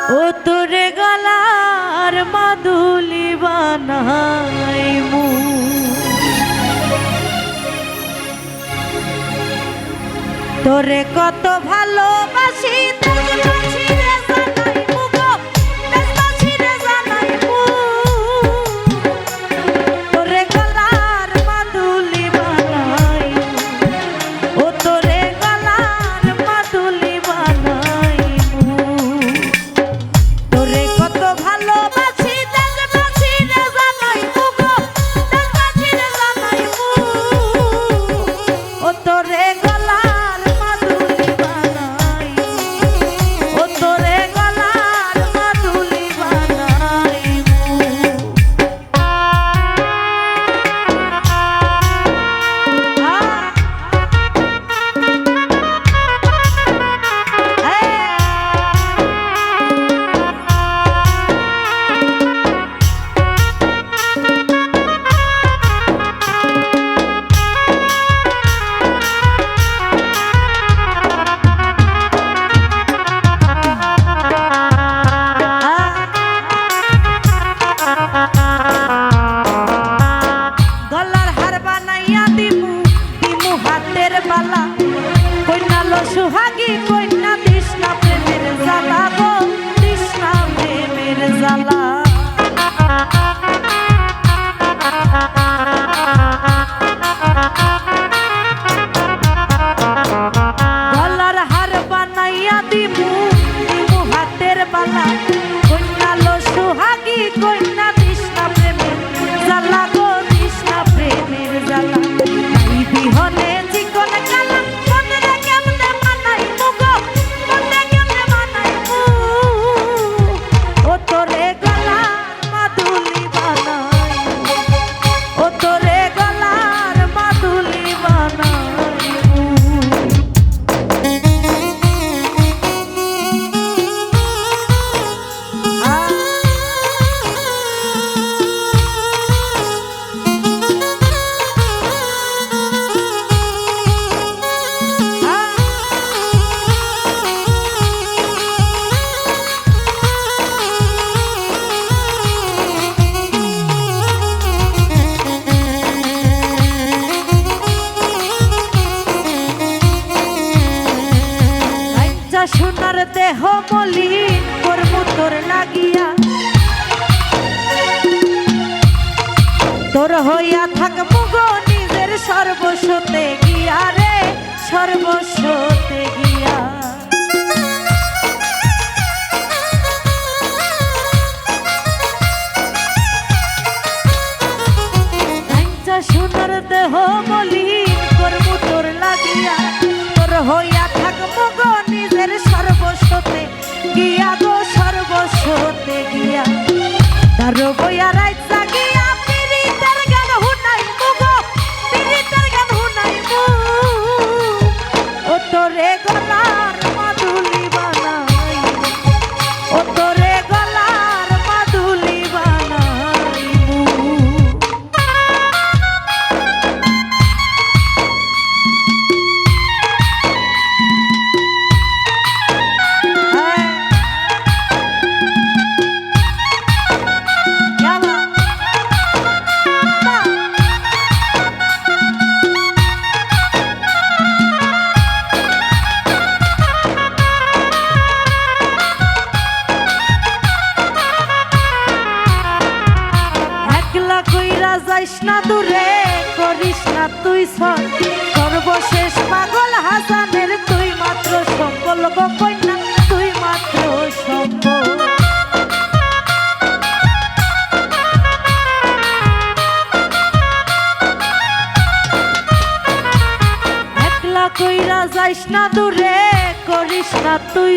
ও তোরে গলার মাদুলি বানাইমু তোরে কত ভালোবাসি সুহাগী কন্যা তৃষ্ণা প্রেমের জ্বালা গো তৃষ্ণা প্রেমের জ্বালা গলার হার বানাইয়া দিমু দিমু হাতের বালা কন্যা লো সুহাগী কন্যা তৃষ্ণা প্রেমের জ্বালা গো তৃষ্ণা প্রেমের জ্বালা নাই বিহনে চিকন কালা সোনার দেহ মলিন করমু তোর লাগিয়া তোর হইয়া থাকবো গো নিজের সর্বস্বতে গিয়া রে সর্বস্বতে গিয়া সোনার দেহ মলিন করমু তোর লাগিয়া তোর হইয়া থাকবো গো নিজের সর্বস্বতে গিয়া গো সর্বস্বতে গিয়া তার বইয়া রাইতা গিয়া পিরিতের গান হুনাইমু গো পিরিতের গান হুনাইমু ও তোরে গলার মাদুলি বানাইমু ও তোরে গলার মাদুলি বানাইমু যাইস না দূরে করিস না তুই সর্বশেষ পাগল হাসানের তুই মাত্র সম্বল গো কন্যা তুই মাত্র সম্বল একলা কইরা যাইস না দূরে করিস না তুই